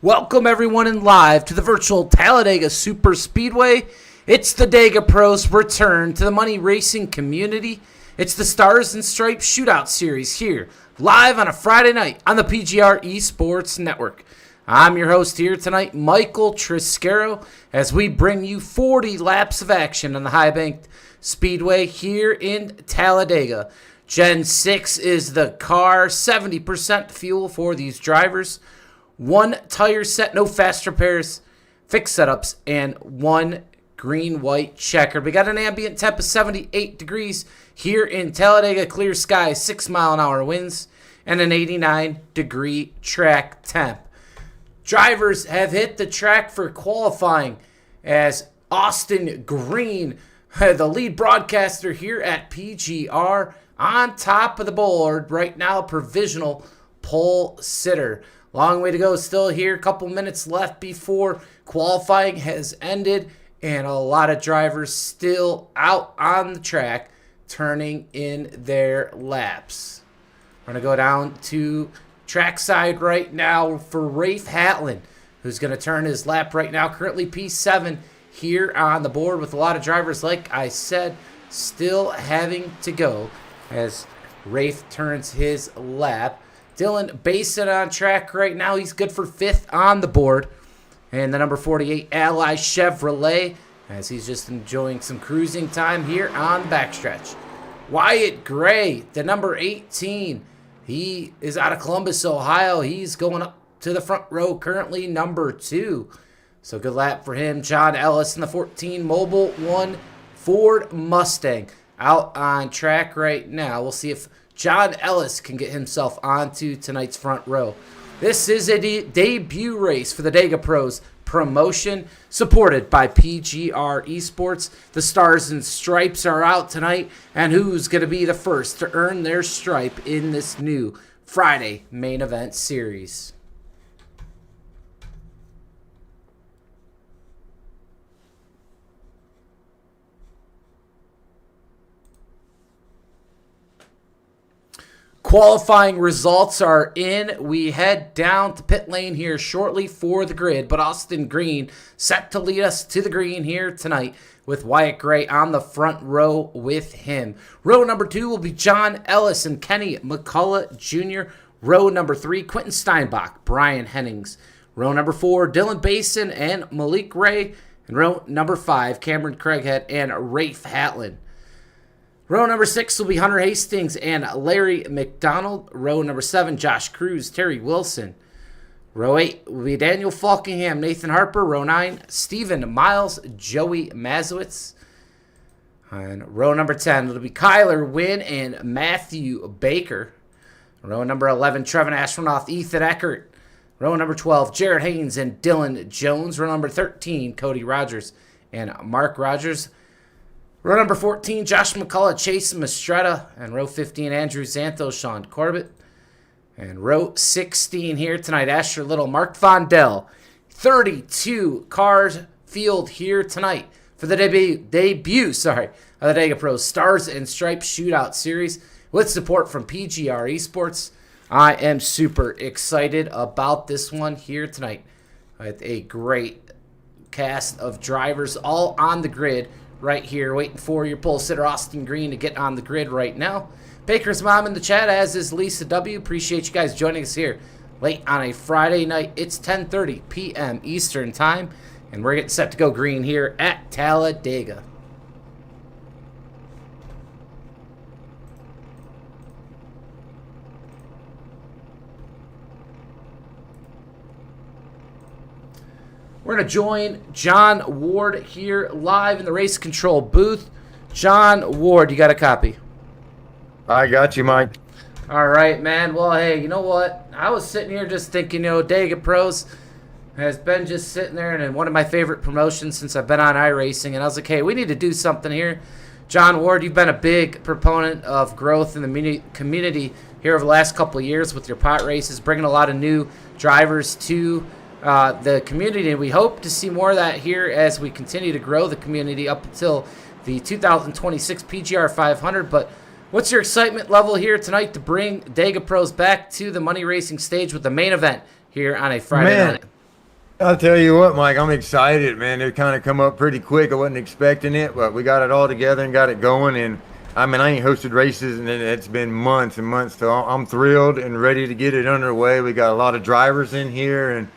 Welcome everyone in live to the virtual Talladega Superspeedway. It's the Dega Pros return to the money racing community. It's the Stars and Stripes Shootout Series here, live on a Friday night on the PGR eSports Network. I'm your host here tonight, Michael Triscaro, as we bring you 40 laps of action on the high-banked speedway here in Talladega. GEN-6 is the car, 70% fuel for these drivers. One tire set, no fast repairs, fixed setups, and one green-white checker. We got an ambient temp of 78 degrees here in Talladega. Clear skies, 6-mile-an-hour winds, and an 89-degree track temp. Drivers have hit the track for qualifying as Austin Green, the lead broadcaster here at PGR, on top of the board right now, provisional pole sitter. Long way to go still here. A couple minutes left before qualifying has ended, and a lot of drivers still out on the track turning in their laps. We're going to go down to trackside right now for Rafe Hatlin, who's going to turn his lap right now. Currently P7 here on the board with a lot of drivers, like I said, still having to go as Rafe turns his lap. Dylan Basin on track right now. He's good for 5th on the board. And the number 48 Ally Chevrolet, as he's just enjoying some cruising time here on the backstretch. Wyatt Gray, the number 18. He is out of Columbus, Ohio. He's going up to the front row, currently number 2. So good lap for him. John Ellis in the 14 Mobile 1 Ford Mustang out on track right now. We'll see if John Ellis can get himself onto tonight's front row. This is a debut race for the Dega Pros promotion, supported by PGR eSports. The Stars and Stripes are out tonight, and who's going to be the first to earn their stripe in this new Friday main event series? Qualifying results are in. We head down to pit lane here shortly for the grid, but Austin Green set to lead us to the green here tonight with Wyatt Gray on the front row with him. Row number 2 will be John Ellis and Kenny McCullough Jr. Row number 3, Quentin Steinbach, Brian Hennings. Row number 4, Dylan Basin and Malik Ray. And row number 5, Cameron Craighead and Rafe Hatlin. Row number 6 will be Hunter Hastings and Larry McDonald. Row number 7, Josh Cruz, Terry Wilson. Row 8 will be Daniel Falkingham, Nathan Harper. Row 9, Stephen Miles, Joey Mazowitz. And row number 10, it'll be Kyler Wynn and Matthew Baker. Row number 11, Trevin Ashronoff, Ethan Eckert. Row number 12, Jared Haynes and Dylan Jones. Row number 13, Cody Rogers and Mark Rogers. Row number 14, Josh McCullough, Chase Mastretta. And row 15, Andrew Zantos, Sean Corbett. And row 16 here tonight, Asher Little, Mark Vondell. 32 cars field here tonight for the debut of the Dega Pros Stars and Stripes Shootout Series with support from PGR eSports. I am super excited about this one here tonight with a great cast of drivers all on the grid right here, waiting for your pole sitter Austin Green to get on the grid right now. Baker's mom in the chat, as is Lisa W. Appreciate you guys joining us here late on a Friday night. It's 10:30 p.m. Eastern Time, and we're getting set to go green here at Talladega. We're going to join John Ward here live in the race control booth. John Ward, you got a copy? I got you, Mike. All right, man. Well, hey, you know what? I was sitting here just thinking, Dega Pros has been just sitting there and one of my favorite promotions since I've been on iRacing. And I was like, hey, we need to do something here. John Ward, you've been a big proponent of growth in the community here over the last couple of years with your pot races, bringing a lot of new drivers to the community, and we hope to see more of that here as we continue to grow the community up until the 2026 PGR 500. But what's your excitement level here tonight to bring Dega Pros back to the money racing stage with the main event here on a Friday night? I'll tell you what, Mike, I'm excited, man. It kind of come up pretty quick. I wasn't expecting it, but we got it all together and got it going. And I mean, I ain't hosted races, and it's been months and months. So I'm thrilled and ready to get it underway. We got a lot of drivers in here, and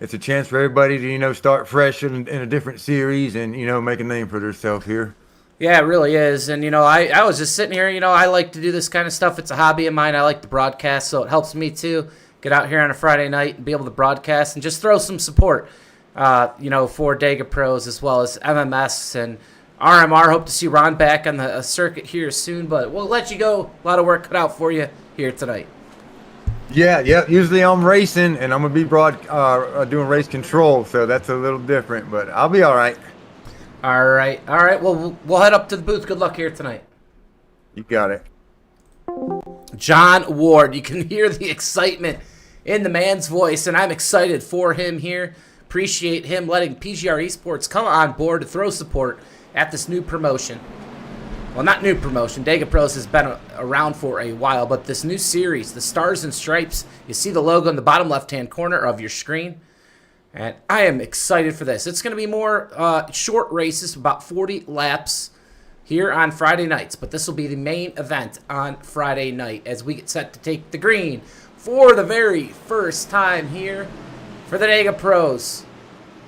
it's a chance for everybody to, start fresh in a different series and, make a name for themselves here. Yeah, it really is. And, I was just sitting here, I like to do this kind of stuff. It's a hobby of mine. I like to broadcast, so it helps me too. Get out here on a Friday night and be able to broadcast and just throw some support, for Dega Pros as well as MMS and RMR. Hope to see Ron back on the circuit here soon, but we'll let you go. A lot of work cut out for you here tonight. Yeah. Usually I'm racing, and I'm going to be doing race control, so that's a little different, but I'll be all right. All right. Well, we'll head up to the booth. Good luck here tonight. You got it. John Ward. You can hear the excitement in the man's voice, and I'm excited for him here. Appreciate him letting PGR eSports come on board to throw support at this new promotion. Well, not new promotion. Dega Pros has been around for a while, but this new series, the Stars and Stripes, you see the logo in the bottom left-hand corner of your screen. And I am excited for this. It's going to be more short races, about 40 laps here on Friday nights. But this will be the main event on Friday night as we get set to take the green for the very first time here for the Dega Pros.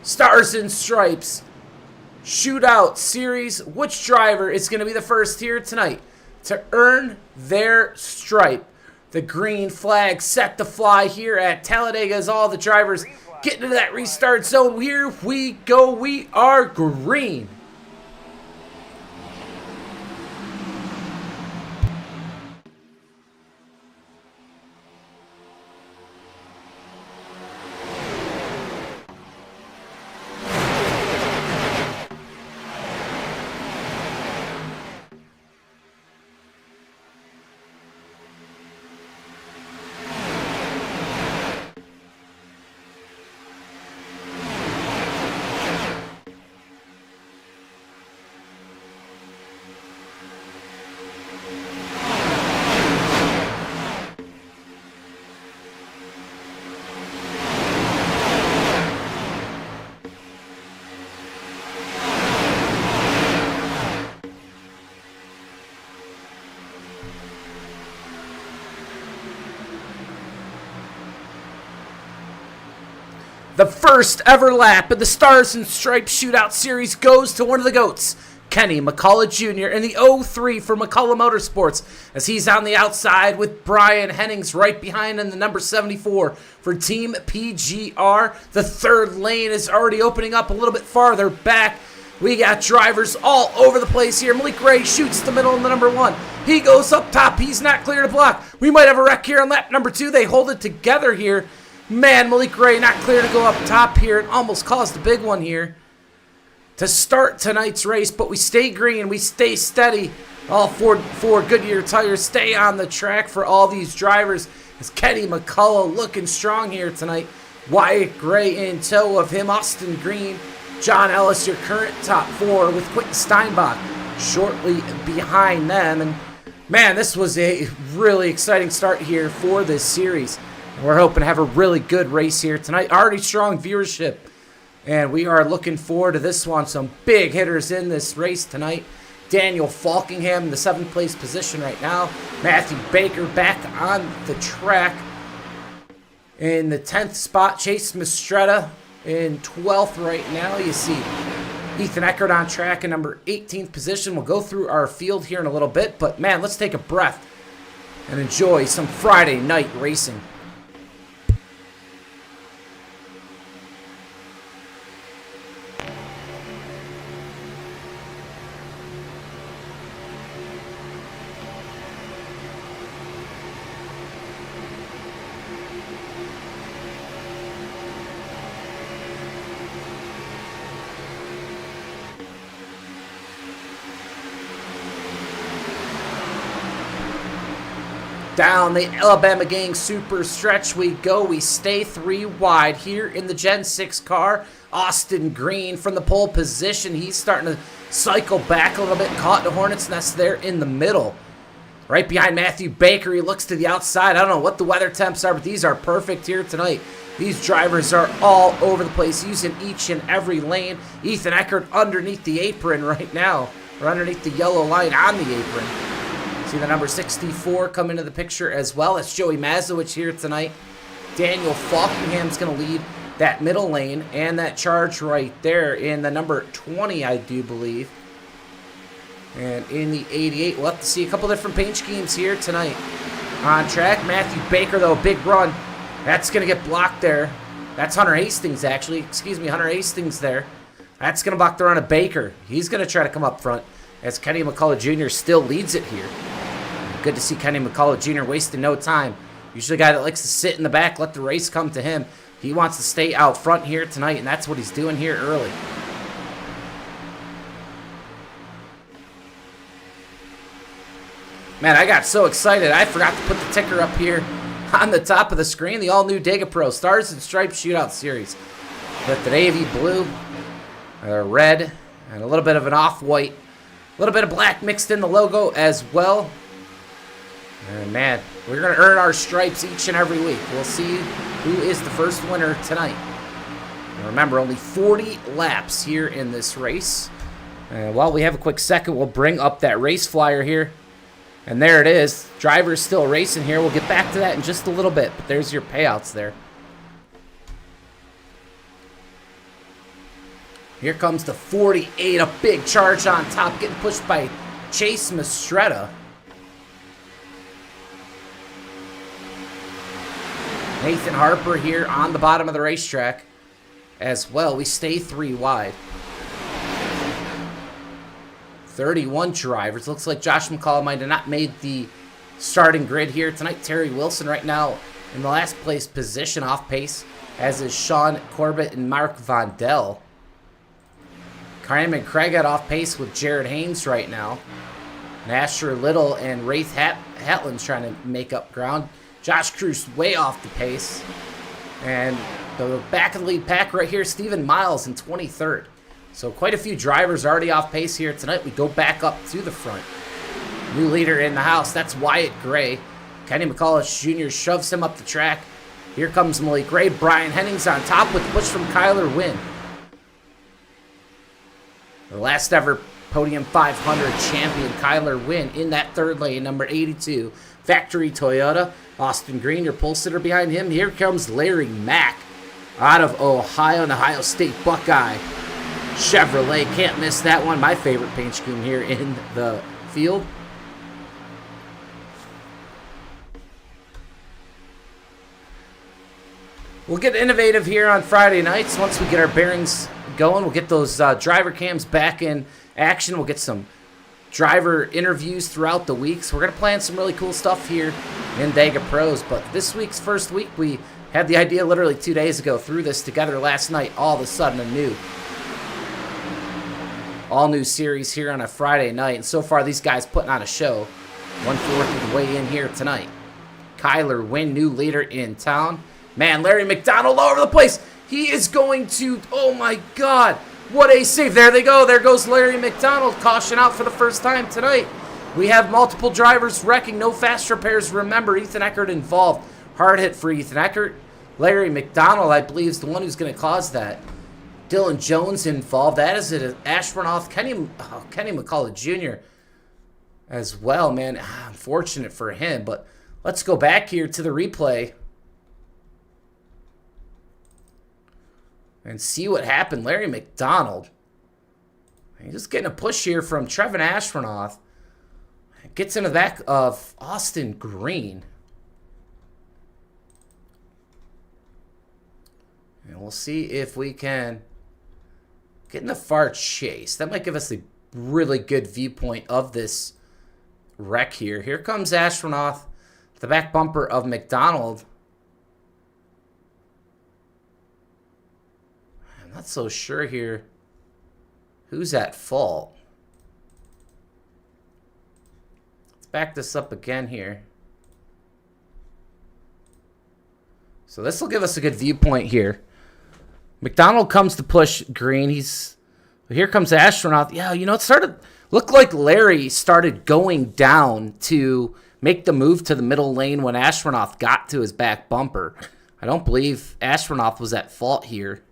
Stars and Stripes Shootout Series. Which driver is going to be the first here tonight to earn their stripe? The green flag set to fly here at Talladega as all the drivers get into that restart zone. Here we go. We are green. The first ever lap of the Stars and Stripes Shootout Series goes to one of the GOATs, Kenny McCullough Jr. in the 03 for McCullough Motorsports, as he's on the outside with Brian Hennings right behind in the number 74 for Team PGR. The third lane is already opening up a little bit farther back. We got drivers all over the place here. Malik Ray shoots the middle in the number 1. He goes up top. He's not clear to block. We might have a wreck here on lap number 2. They hold it together here. Man, Malik Ray not clear to go up top here and almost caused a big one here to start tonight's race, but we stay green, we stay steady. All four Goodyear tires stay on the track for all these drivers as Kenny McCullough looking strong here tonight. Wyatt Gray in tow of him, Austin Green, John Ellis, your current top 4 with Quentin Steinbach shortly behind them. And man, this was a really exciting start here for this series. We're hoping to have a really good race here tonight. Already strong viewership. And we are looking forward to this one. Some big hitters in this race tonight. Daniel Falkingham in the 7th place position right now. Matthew Baker back on the track in the 10th spot. Chase Mistretta in 12th right now. You see Ethan Eckert on track in number 18th position. We'll go through our field here in a little bit. But man, let's take a breath and enjoy some Friday night racing. Down the Alabama Gang Super Stretch we go. We stay 3 wide here in the Gen-6 car. Austin Green from the pole position. He's starting to cycle back a little bit. Caught the Hornet's Nest there in the middle. Right behind Matthew Baker. He looks to the outside. I don't know what the weather temps are, but these are perfect here tonight. These drivers are all over the place, using each and every lane. Ethan Eckert underneath the apron right now, or underneath the yellow line on the apron. See the number 64 come into the picture as well. It's Joey Mazowicz here tonight. Daniel Falkingham's going to lead that middle lane, and that charge right there in the number 20, I do believe. And in the 88, we'll have to see a couple different paint schemes here tonight. On track, Matthew Baker, though, big run. That's going to get blocked there. That's Hunter Hastings, actually. Excuse me, Hunter Hastings there. That's going to block the run of Baker. He's going to try to come up front as Kenny McCullough Jr. still leads it here. Good to see Kenny McCullough Jr. wasting no time. Usually a guy that likes to sit in the back, let the race come to him. He wants to stay out front here tonight, and that's what he's doing here early. Man, I got so excited, I forgot to put the ticker up here on the top of the screen. The all-new Dega Pros Stars and Stripes Shootout Series. With the navy blue, red, and a little bit of an off-white. A little bit of black mixed in the logo as well. And man, we're going to earn our stripes each and every week. We'll see who is the first winner tonight. And remember, only 40 laps here in this race. And while we have a quick second, we'll bring up that race flyer here. And there it is. Drivers still racing here. We'll get back to that in just a little bit. But there's your payouts there. Here comes the 48. A big charge on top. Getting pushed by Chase Mastretta. Nathan Harper here on the bottom of the racetrack as well. We stay 3 wide. 31 drivers. Looks like Josh McCall might have not made the starting grid here tonight. Terry Wilson right now in the last place position off pace, as is Sean Corbett and Mark Vondell. Kyman Craig off pace with Jared Haynes right now. Nasher Little and Wraith Hatlin's trying to make up ground. Josh Cruz way off the pace. And the back of the lead pack right here, Stephen Miles in 23rd. So quite a few drivers already off pace here tonight. We go back up to the front. New leader in the house, that's Wyatt Gray. Kenny McCullough Jr. shoves him up the track. Here comes Malik Gray. Brian Hennings on top with push from Kyler Wynn. The last ever Podium 500 champion, Kyler Wynn, in that third lane, number 82. Factory Toyota. Austin Green, your pole sitter behind him. Here comes Larry Mack out of Ohio, an Ohio State Buckeye. Chevrolet, can't miss that one. My favorite paint scheme here in the field. We'll get innovative here on Friday nights. Once we get our bearings going, we'll get those driver cams back in action. We'll get some driver interviews throughout the week. So we're going to plan some really cool stuff here in Dega Pros. But this week's first week, we had the idea literally 2 days ago. Threw this together last night. All of a sudden, a new all-new series here on a Friday night. And so far, these guys putting on a show. 1/4 of the way in here tonight. Kyler Wynn, new leader in town. Man, Larry McDonald all over the place. He is going to, oh my God. What a save. There they go. There goes Larry McDonald. Caution out for the first time tonight. We have multiple drivers wrecking. No fast repairs. Remember, Ethan Eckert involved. Hard hit for Ethan Eckert. Larry McDonald, I believe, is the one who's going to cause that. Dylan Jones involved. That is it. Ashburnoff. Kenny McCullough Jr. as well, man. Unfortunate for him. But let's go back here to the replay and see what happened. Larry McDonald. He's just getting a push here from Trevin Ashburnoff. Gets into the back of Austin Green. And we'll see if we can get in the far chase. That might give us a really good viewpoint of this wreck here. Here comes Ashburnoff, the back bumper of McDonald. I'm not so sure here who's at fault. Let's back this up again here. So this will give us a good viewpoint here. McDonald comes to push Green. Here comes Ashburnoff. Yeah, you know, looked like Larry started going down to make the move to the middle lane when Ashburnoff got to his back bumper. I don't believe Astronaut was at fault here.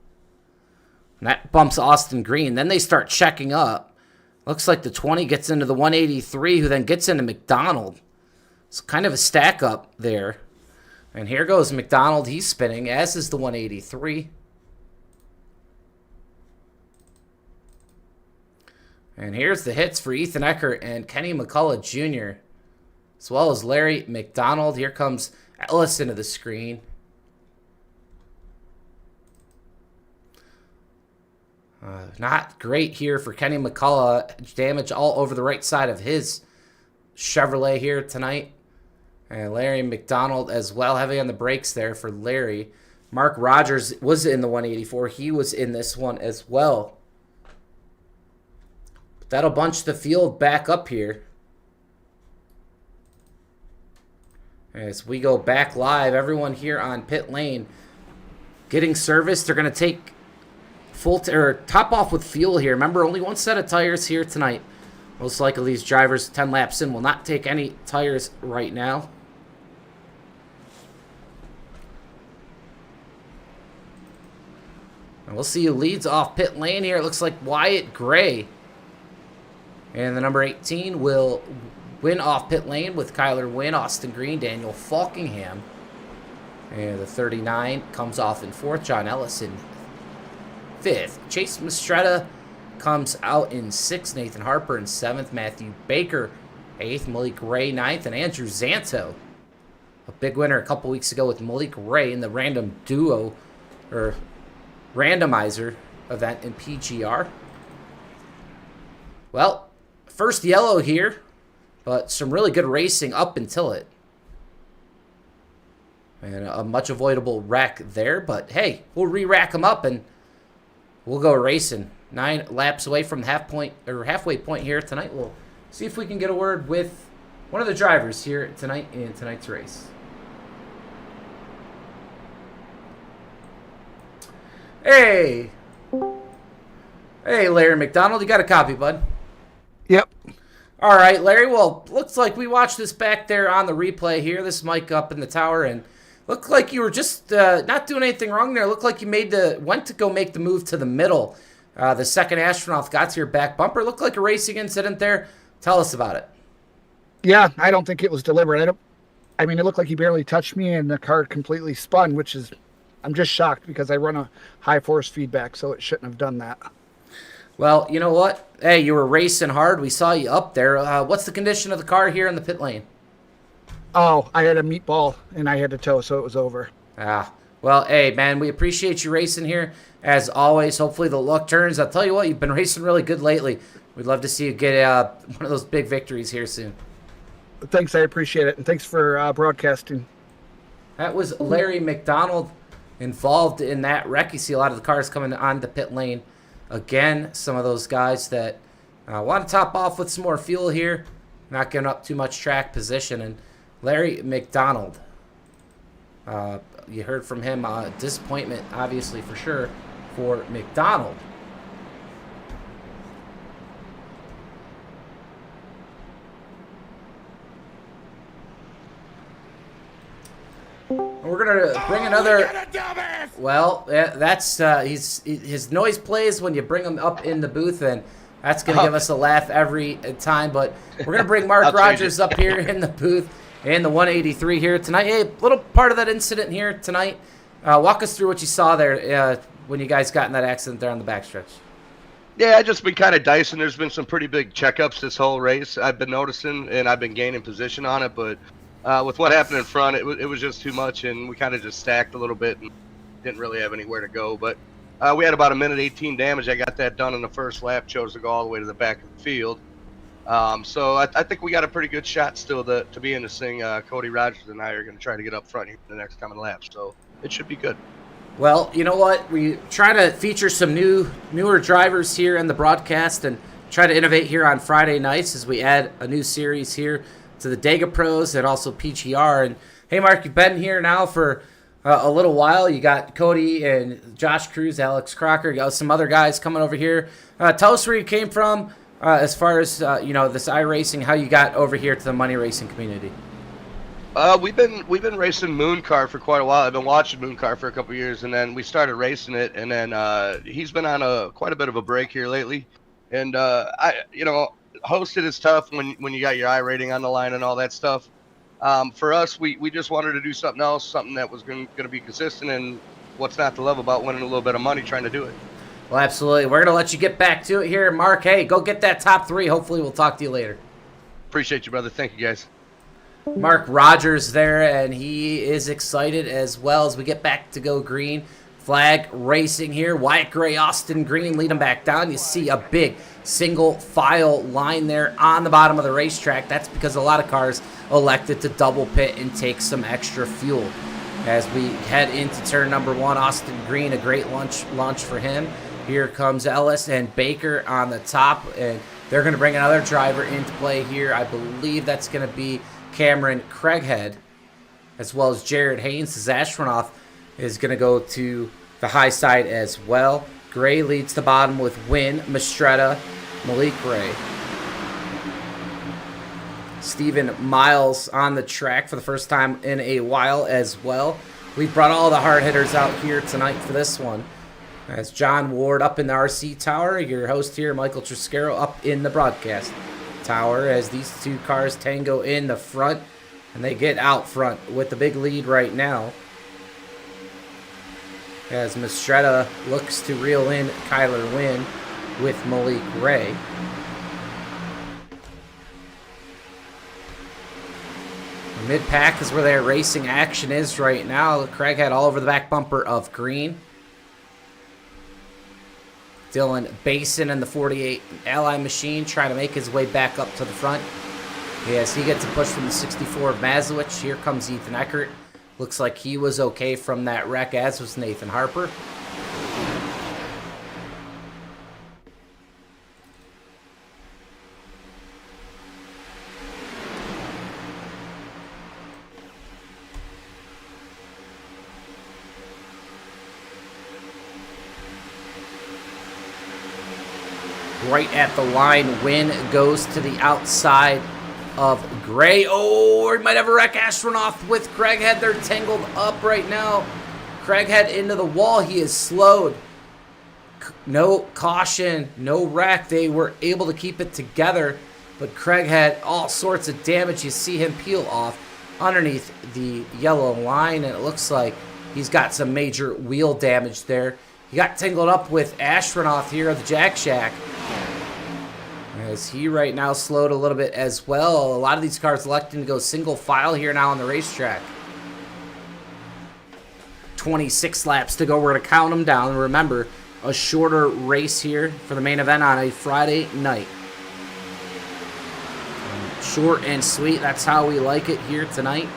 And that bumps Austin Green. Then they start checking up. Looks like the 20 gets into the 183, who then gets into McDonald. It's kind of a stack up there. And here goes McDonald. He's spinning, as is the 183. And here's the hits for Ethan Eckert and Kenny McCullough Jr., as well as Larry McDonald. Here comes Ellis into the screen. Not great here for Kenny McCullough. Damage all over the right side of his Chevrolet here tonight. And Larry McDonald as well, heavy on the brakes there for Larry. Mark Rogers was in the 184. He was in this one as well. But that'll bunch the field back up here. As we go back live, everyone here on pit lane getting service. They're going to take top off with fuel here. Remember, only one set of tires here tonight. Most likely these drivers 10 laps in will not take any tires right now. And we'll see who leads off pit lane here. It looks like Wyatt Gray. And the number 18 will win off pit lane with Kyler Wynn, Austin Green, Daniel Falkingham. And the 39 comes off in fourth. John Ellison, fifth. Chase Mastretta comes out in sixth. Nathan Harper in seventh. Matthew Baker, eighth. Malik Ray, ninth. And Andrew Zanto, a big winner a couple weeks ago with Malik Ray in the random duo, or randomizer event in PGR. Well, first yellow here, but some really good racing up until it. And a much avoidable wreck there, but hey, we'll re-rack them up and we'll go racing. 9 laps away from the halfway point here tonight. We'll see if we can get a word with one of the drivers here tonight in tonight's race. Hey, Larry McDonald, you got a copy, bud? Yep. All right, Larry. Well, looks like we watched this back there on the replay here. This mic up in the tower, and looked like you were just not doing anything wrong there. Looked like you went to go make the move to the middle. The second Astronaut got to your back bumper. Looked like a racing incident there. Tell us about it. Yeah, I don't think it was deliberate. I mean, it looked like he barely touched me, and the car completely spun, which is, I'm just shocked because I run a high force feedback, so it shouldn't have done that. Well, you know what? Hey, you were racing hard. We saw you up there. What's the condition of the car here in the pit lane? Oh, I had a meatball, and I had to tow, so it was over. Well, hey, man, we appreciate you racing here, as always. Hopefully the luck turns. I'll tell you what, you've been racing really good lately. We'd love to see you get one of those big victories here soon. Thanks, I appreciate it, and thanks for broadcasting. That was Larry McDonald involved in that wreck. You see a lot of the cars coming on the pit lane. Again, some of those guys that want to top off with some more fuel here, not giving up too much track position. And Larry McDonald, you heard from him, disappointment, obviously, for sure, for McDonald. We're going to bring another... Well, that's his noise plays when you bring him up in the booth, and that's going to give us a laugh every time. But we're going to bring Mark Rogers up here in the booth in the 183 here tonight. Hey, a little part of that incident here tonight. Walk us through what you saw there when you guys got in that accident there on the backstretch. Yeah, I've just been kind of dicing. There's been some pretty big checkups this whole race I've been noticing, and I've been gaining position on it. But with what happened in front, it was just too much, and we kind of just stacked a little bit and didn't really have anywhere to go. But we had about 1:18 damage. I got that done in the first lap, chose to go all the way to the back of the field. So I think we got a pretty good shot still to be in this thing. Cody Rogers and I are going to try to get up front here in the next coming laps, so it should be good. Well, you know what? We try to feature some newer drivers here in the broadcast and try to innovate here on Friday nights as we add a new series here to the Dega Pros and also PGR. And hey, Mark, you've been here now for a little while. You got Cody and Josh Cruz, Alex Crocker. You got some other guys coming over here. Tell us where you came from as far as this iRacing, how you got over here to the money racing community. We've been racing Moon Car for quite a while. I've been watching Moon Car for a couple years, and then we started racing it, and then he's been on quite a bit of a break here lately. And hosted is tough when you got your iRating on the line and all that stuff. For us, we just wanted to do something else, something that was going to be consistent, and what's not to love about winning a little bit of money trying to do it. Well, absolutely. We're going to let you get back to it here. Mark, hey, go get that top 3. Hopefully we'll talk to you later. Appreciate you, brother. Thank you, guys. Mark Rogers there, and he is excited as well as we get back to go green. Flag racing here. Wyatt Gray, Austin Green lead them back down. You see a big single file line there on the bottom of the racetrack. That's because a lot of cars elected to double pit and take some extra fuel. As we head into turn number 1, Austin Green, a great launch for him. Here comes Ellis and Baker on the top, and they're going to bring another driver into play here. I believe that's going to be Cameron Craighead, as well as Jared Haynes. Zashronoff is going to go to the high side as well. Gray leads the bottom with Wynn, Mastretta, Malik Ray. Stephen Miles on the track for the first time in a while as well. We brought all the hard hitters out here tonight for this one. As John Ward up in the RC tower, your host here, Michael Triscaro, up in the broadcast tower, as these two cars tango in the front, and they get out front with the big lead right now. As Mastretta looks to reel in Kyler Wynn with Malik Ray. The mid-pack is where their racing action is right now. Craig had all over the back bumper of green. Dylan Basin in the 48 Ally machine trying to make his way back up to the front. Yes, he gets a push from the 64 of Mazowicz. Here comes Ethan Eckert. Looks like he was okay from that wreck, as was Nathan Harper. Right at the line, Wynn goes to the outside of Gray. Oh, we might have a wreck. Astronaut with Craighead. They're tangled up right now. Craighead into the wall. He is slowed. No caution, no wreck. They were able to keep it together, but Craig had all sorts of damage. You see him peel off underneath the yellow line, and it looks like he's got some major wheel damage there. He got tangled up with Astronaut here at the Jack Shack, as he right now slowed a little bit as well. A lot of these cars electing to go single file here now on the racetrack. 26 laps to go. We're going to count them down. Remember, a shorter race here for the main event on a Friday night. Short and sweet. That's how we like it here tonight.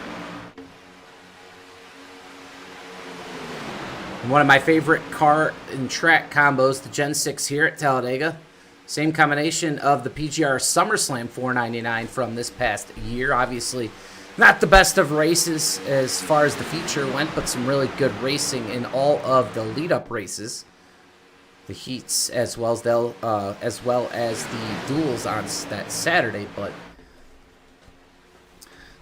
One of my favorite car and track combos, the Gen-6 here at Talladega. Same combination of the PGR SummerSlam 499 from this past year. Obviously, not the best of races as far as the feature went, but some really good racing in all of the lead-up races. The heats as well as the duels on that Saturday. But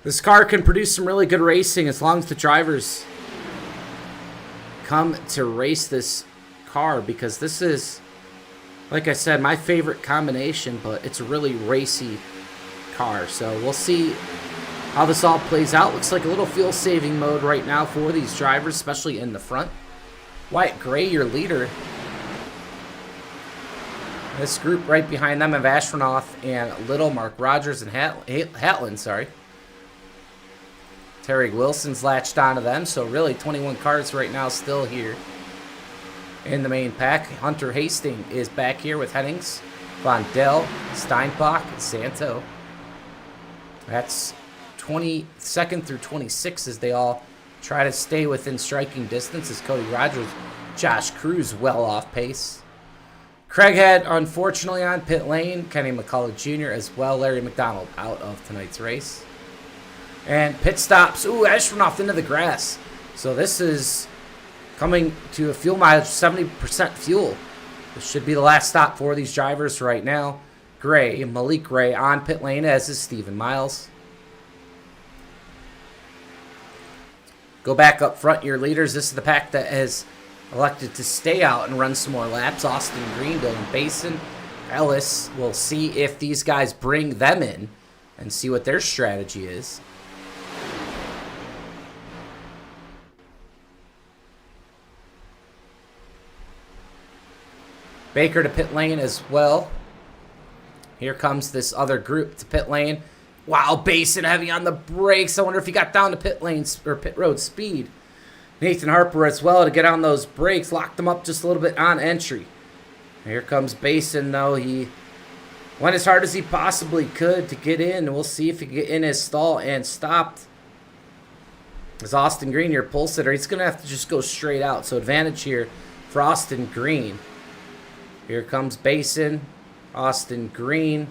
this car can produce some really good racing as long as the drivers come to race this car, because this is, like I said, my favorite combination, but it's a really racy car. So we'll see how this all plays out. Looks like a little fuel saving mode right now for these drivers, especially in the front. Wyatt Gray, your leader. This group right behind them have Astronaut and Little, Mark Rogers and Hatland, sorry. Terry Wilson's latched onto them, so really 21 cars right now still here in the main pack. Hunter Hastings is back here with Hennings, Von Dell, Steinbach, and Santo. That's 22nd through 26 as they all try to stay within striking distance, as Cody Rogers, Josh Cruz well off pace. Craighead, unfortunately, on pit lane. Kenny McCullough Jr. as well. Larry McDonald out of tonight's race. And pit stops. Ooh, Astronaut into the grass. So this is coming to a fuel mileage of 70% fuel. This should be the last stop for these drivers right now. Gray, Malik Gray on pit lane, as is Stephen Miles. go back up front, your leaders. This is the pack that has elected to stay out and run some more laps. Austin Green, Dylan Basin, Ellis. We'll see if these guys bring them in and see what their strategy is. Baker to pit lane as well. Here comes this other group to pit lane. Wow, Basin heavy on the brakes. I wonder if he got down to pit lanes or pit road speed. Nathan Harper as well to get on those brakes. Locked them up just a little bit on entry. Here comes Basin though. He went as hard as he possibly could to get in. We'll see if he can get in his stall and stopped. As Austin Green, your pole sitter, he's going to have to just go straight out. So advantage here for Austin Green. Here comes Basin, Austin Green.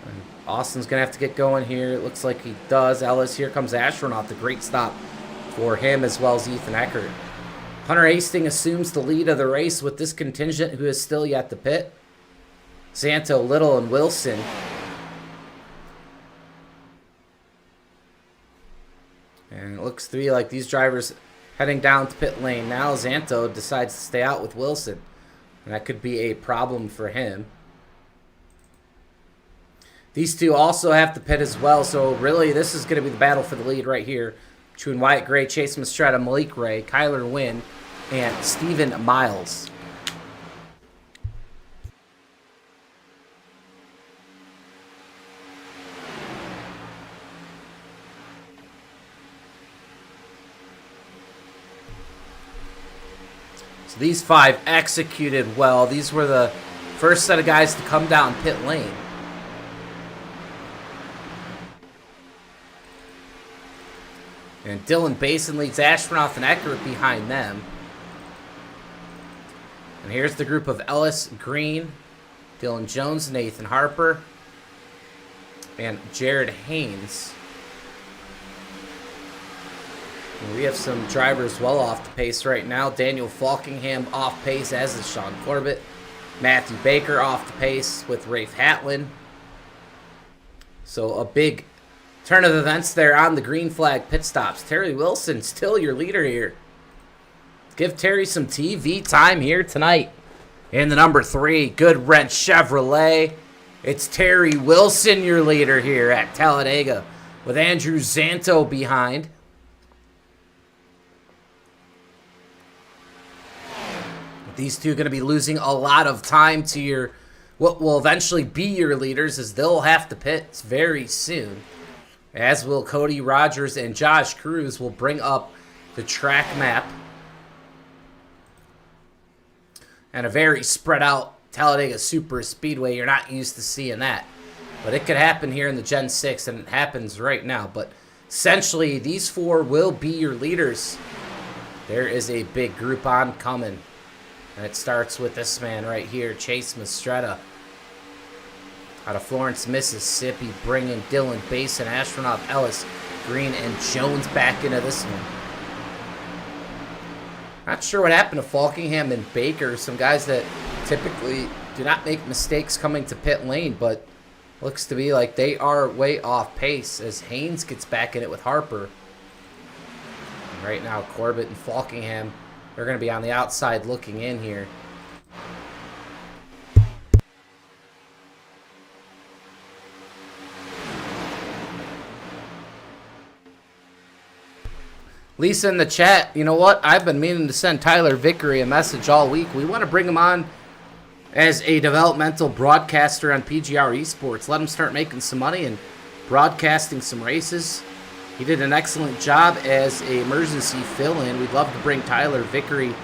And Austin's going to have to get going here. It looks like he does. Ellis, here comes Astronaut. The great stop for him as well as Ethan Eckert. Hunter Hastings assumes the lead of the race with this contingent who is still yet to pit. Zanto, Little, and Wilson. And it looks to be like these drivers heading down to pit lane. Now Zanto decides to stay out with Wilson. And that could be a problem for him. These two also have to pit as well. So really this is going to be the battle for the lead right here. Between Wyatt Gray, Chase Mastretta, Malik Ray, Kyler Wynn, and Steven Miles. So these five executed well. These were the first set of guys to come down pit lane. And Dylan Basin leads Ashburnoff and Eckert behind them. And here's the group of Ellis, Green, Dylan Jones, Nathan Harper, and Jared Haynes. And we have some drivers well off the pace right now. Daniel Falkingham off pace, as is Sean Corbett. Matthew Baker off the pace with Rafe Hatlin. So a big turn of events there on the green flag pit stops. Terry Wilson still your leader here. Give Terry some TV time here tonight. In the number 3, Good Wrench Chevrolet. It's Terry Wilson your leader here at Talladega with Andrew Zanto behind. These two are going to be losing a lot of time to your what will eventually be your leaders, as they'll have to pit very soon. As will Cody Rogers and Josh Cruz. Will bring up the track map. And a very spread out Talladega Superspeedway. You're not used to seeing that. But it could happen here in the Gen 6, and it happens right now. But essentially, these 4 will be your leaders. There is a big Groupon coming. And it starts with this man right here, Chase Mastretta. Out of Florence, Mississippi, bringing Dylan Basin, Astronaut Ellis, Green, and Jones back into this one. Not sure what happened to Falkingham and Baker, some guys that typically do not make mistakes coming to pit lane, but looks to be like they are way off pace as Haynes gets back in it with Harper. And right now, Corbett and Falkingham, they're going to be on the outside looking in here. Lisa in the chat, you know what? I've been meaning to send Tyler Vickery a message all week. We want to bring him on as a developmental broadcaster on PGR eSports. Let him start making some money and broadcasting some races. He did an excellent job as an emergency fill-in. We'd love to bring Tyler Vickery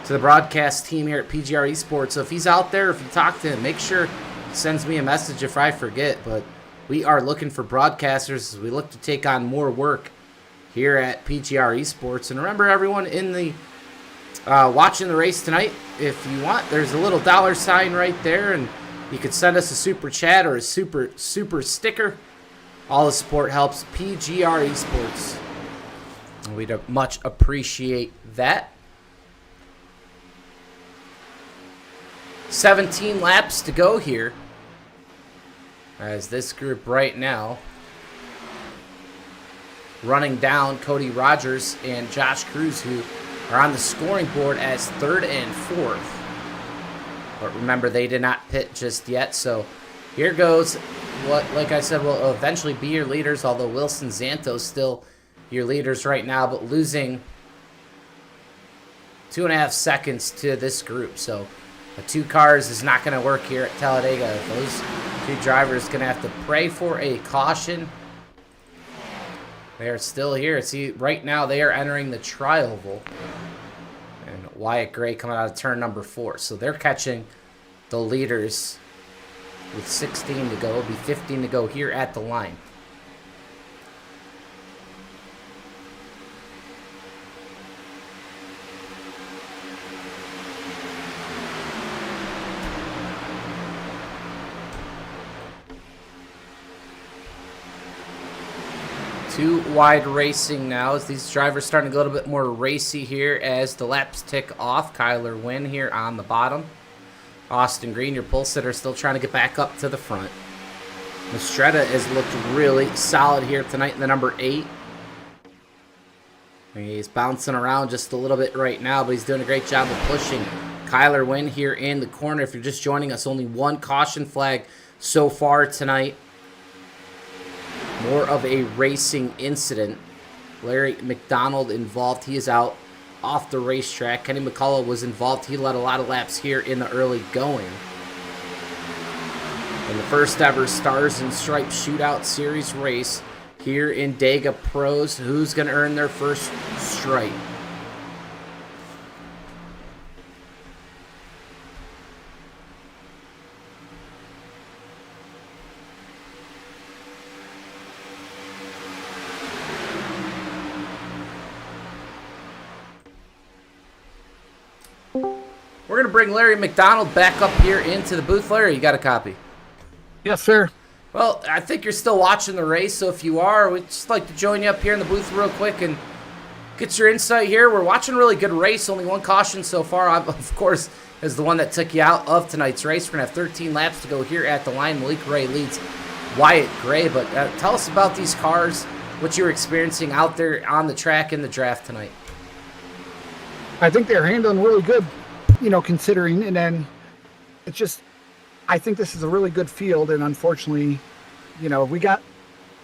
to the broadcast team here at PGR eSports. So if he's out there, if you talk to him, make sure he sends me a message if I forget. But we are looking for broadcasters as we look to take on more work here at PGR eSports. And remember, everyone in the watching the race tonight, if you want, there's a little $sign right there, and you could send us a super chat or a super sticker. All the support helps PGR eSports. And we'd much appreciate that. 17 laps to go here, as this group right now running down Cody Rogers and Josh Cruz, who are on the scoring board as 3rd and 4th. But remember, they did not pit just yet, so here goes what, like I said, will eventually be your leaders, although Wilson Zanto's still your leaders right now, but losing 2.5 seconds to this group. So 2 cars is not going to work here at Talladega. Those 2 drivers going to have to pray for a caution. They are still here. See, right now they are entering the tri-oval. And Wyatt Gray coming out of turn number 4. So they're catching the leaders with 16 to go. It'll be 15 to go here at the line. Too wide racing now as these drivers starting to go a little bit more racy here as the laps tick off. Kyler Wynn here on the bottom. Austin Green, your pole sitter, still trying to get back up to the front. Mistretta has looked really solid here tonight in the number 8. He's bouncing around just a little bit right now, but he's doing a great job of pushing Kyler Wynn here in the corner. If you're just joining us, only 1 caution flag so far tonight. More of a racing incident. Larry McDonald involved. He is out off the racetrack. Kenny McCullough was involved. He led a lot of laps here in the early going. In the first ever Stars and Stripes Shootout Series race here in Dega Pros. Who's going to earn their first stripe? We're going to bring Larry McDonald back up here into the booth. Larry, you got a copy? Yes, sir. Well, I think you're still watching the race, so if you are, we'd just like to join you up here in the booth real quick and get your insight here. We're watching a really good race, only 1 caution so far. I, of course, is the one that took you out of tonight's race. We're going to have 13 laps to go here at the line. Malik Ray leads Wyatt Gray, but tell us about these cars, what you're experiencing out there on the track in the draft tonight. I think they're handling really good, you know, considering, and then it's just, I think this is a really good field, and unfortunately, you know, we got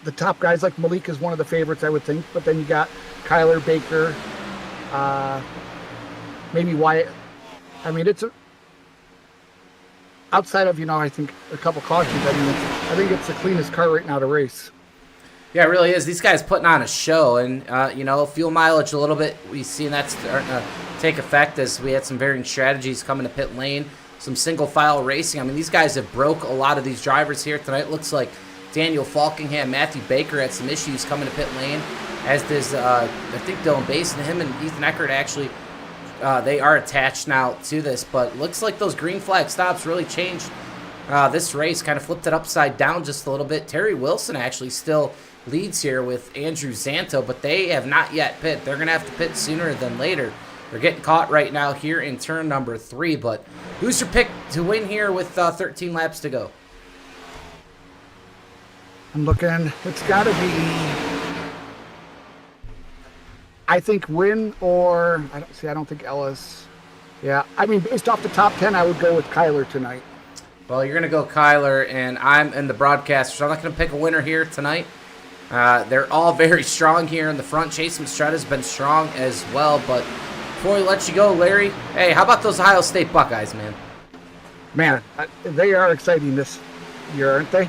the top guys like Malik is one of the favorites, I would think, but then you got Kyler Baker, maybe Wyatt. I mean, it's outside of, you know, I think a couple cautions. I mean, I think it's the cleanest car right now to race. Yeah, it really is. These guys putting on a show, and, you know, fuel mileage a little bit. We've seen that starting to take effect as we had some varying strategies coming to pit lane, some single file racing. I mean, these guys have broke a lot of these drivers here tonight. Looks like Daniel Falkingham, Matthew Baker had some issues coming to pit lane, as does, I think, Dylan Basin. Him and Ethan Eckert actually, they are attached now to this, but looks like those green flag stops really changed this race, kind of flipped it upside down just a little bit. Terry Wilson actually still leads here with Andrew Zanto, but they have not yet pit. They're going to have to pit sooner than later. They're getting caught right now here in turn number 3, but who's your pick to win here with 13 laps to go? I'm looking, it's got to be, I think Wynn or, I don't think Ellis. Yeah, I mean, based off the top 10, I would go with Kyler tonight. Well, you're going to go Kyler, and I'm in the broadcaster, so I'm not going to pick a winner here tonight. They're all very strong here in the front. Chase Mistretta's been strong as well, but before we let you go, Larry, hey, how about those Ohio State Buckeyes, man? Man, they are exciting this year, aren't they?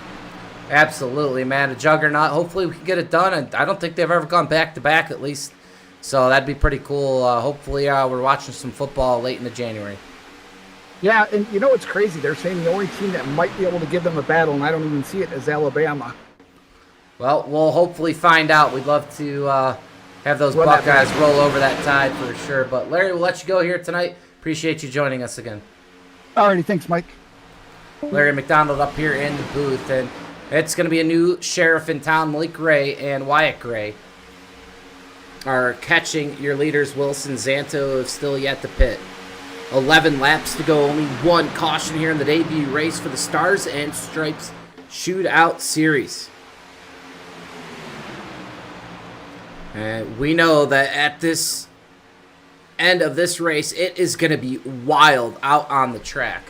Absolutely, man. A juggernaut. Hopefully we can get it done, and I don't think they've ever gone back-to-back at least, so that'd be pretty cool. Hopefully we're watching some football late into January. Yeah, and you know what's crazy? They're saying the only team that might be able to give them a battle, and I don't even see it, is Alabama. Well, we'll hopefully find out. We'd love to have those Buckeyes roll over that tide for sure. But, Larry, we'll let you go here tonight. Appreciate you joining us again. Alrighty, thanks, Mike. Larry McDonald up here in the booth, and it's going to be a new sheriff in town. Malik Gray and Wyatt Gray are catching your leaders. Wilson Zanto have still yet to pit. 11 laps to go. Only 1 caution here in the debut race for the Stars and Stripes Shootout Series. And we know that at this end of this race, it is going to be wild out on the track.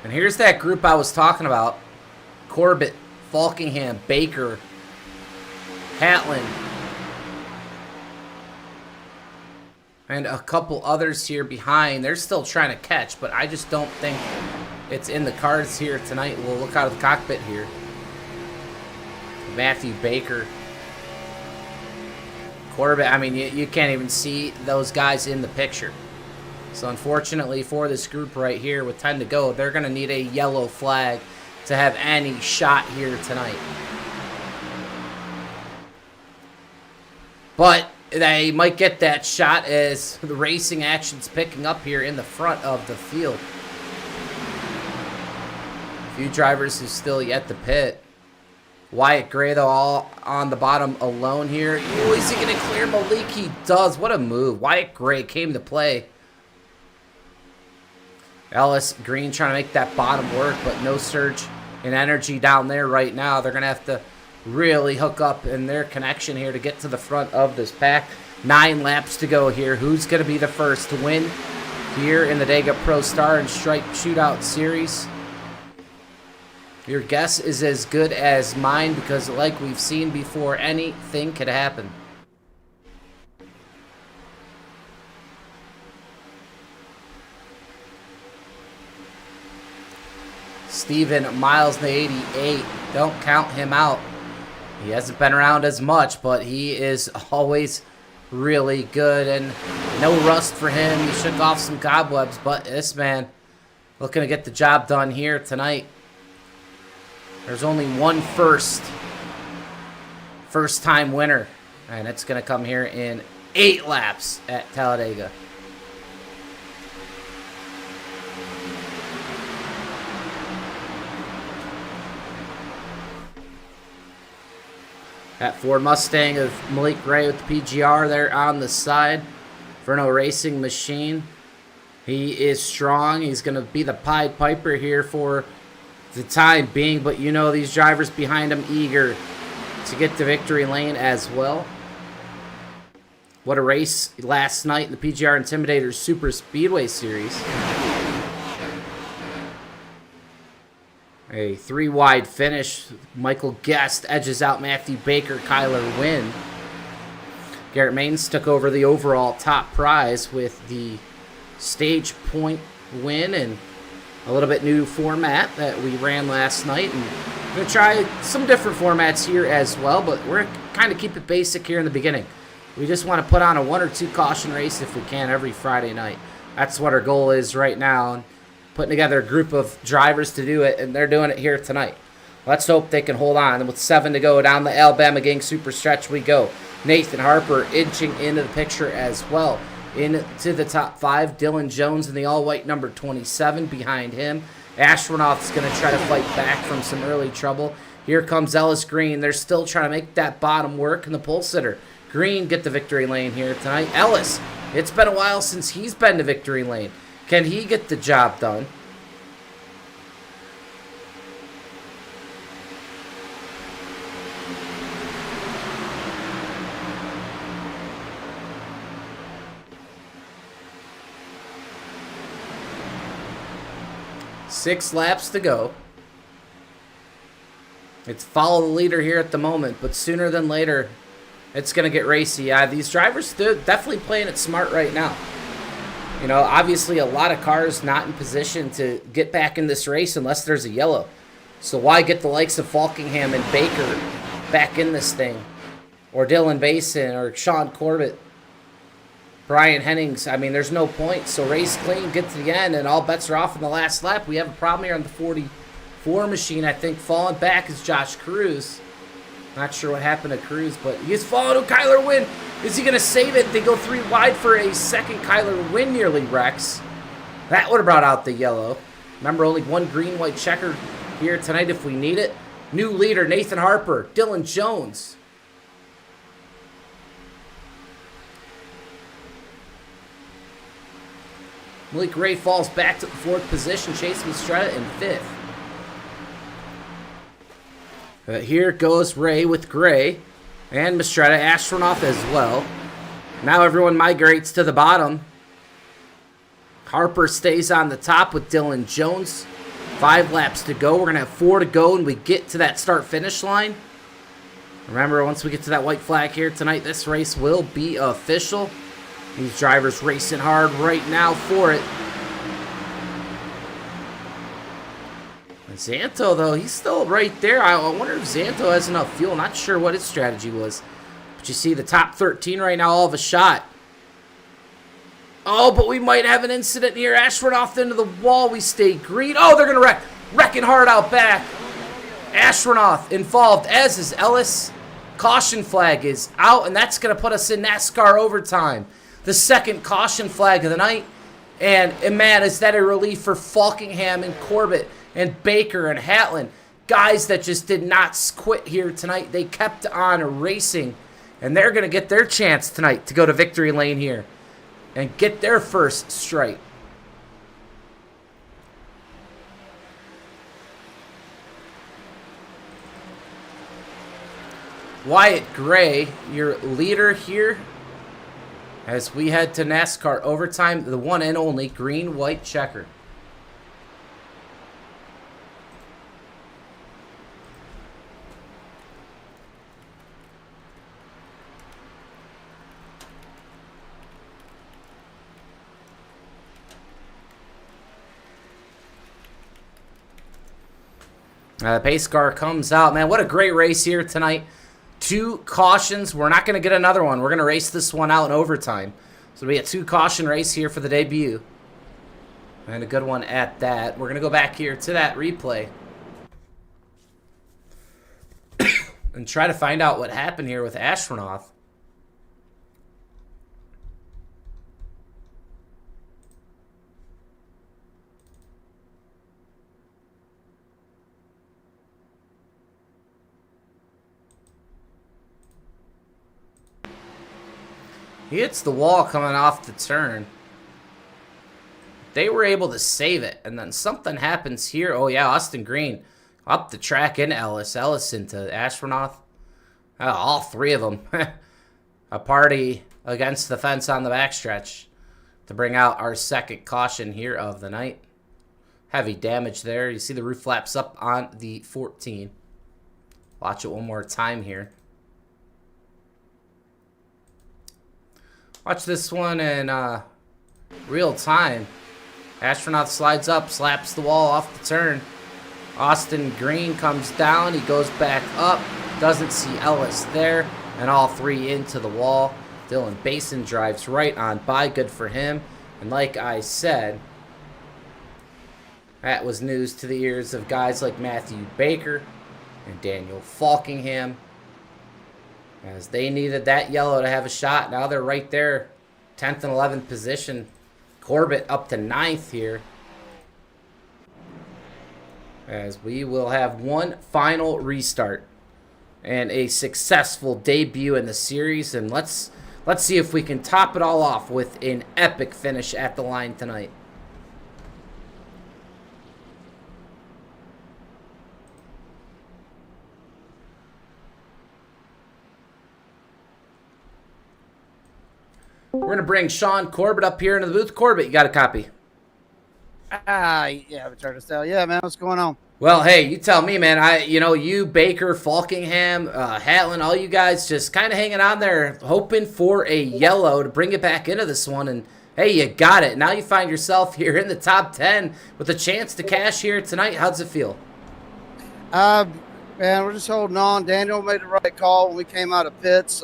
And here's that group I was talking about. Corbett, Falkingham, Baker, Hatlin, and a couple others here behind. They're still trying to catch, but I just don't think it's in the cards here tonight. We'll look out of the cockpit here. Matthew Baker. Corbett, I mean, you can't even see those guys in the picture. So unfortunately for this group right here with 10 to go, they're going to need a yellow flag to have any shot here tonight. But they might get that shot as the racing action's picking up here in the front of the field. A few drivers who still yet to pit. Wyatt Gray, though, all on the bottom alone here. Ooh, is he going to clear Malik? He does. What a move. Wyatt Gray came to play. Ellis Green trying to make that bottom work, but no surge in energy down there right now. They're going to have to really hook up in their connection here to get to the front of this pack. 9 laps to go here. Who's going to be the first to win here in the Dega Pro Star and Stripe Shootout Series? Your guess is as good as mine because, like we've seen before, anything could happen. Steven Miles, the 88. Don't count him out. He hasn't been around as much, but he is always really good. And no rust for him. He shook off some cobwebs, but this man looking to get the job done here tonight. There's only one first-time winner, and it's going to come here in 8 laps at Talladega. That Ford Mustang of Malik Gray with the PGR there on the side. Verno Racing Machine. He is strong. He's going to be the Pied Piper here for the time being, but you know these drivers behind him eager to get to victory lane as well. What a race last night in the PGR Intimidator Super Speedway Series. A 3-wide finish. Michael Guest edges out Matthew Baker, Kyler Wynn. Garrett Maines took over the overall top prize with the stage point win and a little bit new format that we ran last night. And we're going to try some different formats here as well, but we're going to kind of keep it basic here in the beginning. We just want to put on a 1 or 2 caution race if we can every Friday night. That's what our goal is right now, and putting together a group of drivers to do it, and they're doing it here tonight. Let's hope they can hold on. And with 7 to go, down the Alabama Gang Super Stretch we go. Nathan Harper inching into the picture as well. Into the top 5, Dylan Jones in the all-white number 27 behind him. Ashronoff's going to try to fight back from some early trouble. Here comes Ellis Green. They're still trying to make that bottom work, and the pole sitter. Green get the victory lane here tonight. Ellis, it's been a while since he's been to victory lane. Can he get the job done? Six laps to go. It's follow the leader here at the moment, but sooner than later, it's going to get racy. These drivers definitely playing it smart right now. You know, obviously a lot of cars not in position to get back in this race unless there's a yellow. So why get the likes of Falkingham and Baker back in this thing? Or Dylan Basin or Sean Corbett, Brian Hennings. I mean, there's no point. So race clean, get to the end, and all bets are off in the last lap. We have a problem here on the 44 machine. I think falling back is Josh Cruz. Not sure what happened to Cruz, but he's falling to Kyler Wynn. Is he going to save it? They go 3 wide for a second. Kyler Wynn nearly wrecks. That would have brought out the yellow. Remember, only 1 green-white checker here tonight if we need it. New leader, Nathan Harper, Dylan Jones. Malik Ray falls back to the 4th position, chasing Mistretta in 5th. Here goes Ray with Gray, and Mistretta Astronaut as well. Now everyone migrates to the bottom. Harper stays on the top with Dylan Jones. 5 laps to go. We're going to have 4 to go when we get to that start-finish line. Remember, once we get to that white flag here tonight, this race will be official. These drivers racing hard right now for it. And Zanto, though, he's still right there. I wonder if Zanto has enough fuel. Not sure what his strategy was. But you see the top 13 right now, all of a shot. Oh, but we might have an incident here. Astronaut into the wall. We stay green. Oh, they're going to wreck. Wrecking hard out back. Astronaut involved, as is Ellis. Caution flag is out, and that's going to put us in NASCAR overtime. The 2nd caution flag of the night. And man, is that a relief for Falkingham and Corbett and Baker and Hatlin. Guys that just did not quit here tonight. They kept on racing, and they're going to get their chance tonight to go to victory lane here and get their first stripe. Wyatt Gray, your leader here, as we head to NASCAR overtime, the one and only green-white checker. The pace car comes out. Man, what a great race here tonight. 2 cautions. We're not going to get another one. We're going to race this one out in overtime. So it'll be a 2-caution race here for the debut. And a good one at that. We're going to go back here to that replay. And try to find out what happened here with Astronaut. He hits the wall coming off the turn. They were able to save it. And then something happens here. Oh, yeah, Austin Green up the track in Ellis. Ellis into Astronaut. All 3 of them. A party against the fence on the backstretch to bring out our 2nd caution here of the night. Heavy damage there. You see the roof flaps up on the 14. Watch it one more time here. Watch this one in real time. Astronaut slides up, slaps the wall off the turn. Austin Green comes down. He goes back up. Doesn't see Ellis there. And all 3 into the wall. Dylan Basin drives right on by. Good for him. And like I said, that was news to the ears of guys like Matthew Baker and Daniel Falkingham, as they needed that yellow to have a shot. Now they're right there, 10th and 11th position. Corbett up to 9th here, as we will have one final restart and a successful debut in the series. And let's see if we can top it all off with an epic finish at the line tonight. We're going to bring Sean Corbett up here into the booth. Corbett, you got a copy? Yeah, return to style. Yeah, man, what's going on? Well, hey, you tell me, man. You, Baker, Falkingham, Hatlin, all you guys just kind of hanging on there, hoping for a yellow to bring it back into this one. And, hey, you got it. Now you find yourself here in the top 10 with a chance to cash here tonight. How's it feel? Man, we're just holding on. Daniel made the right call when we came out of pits.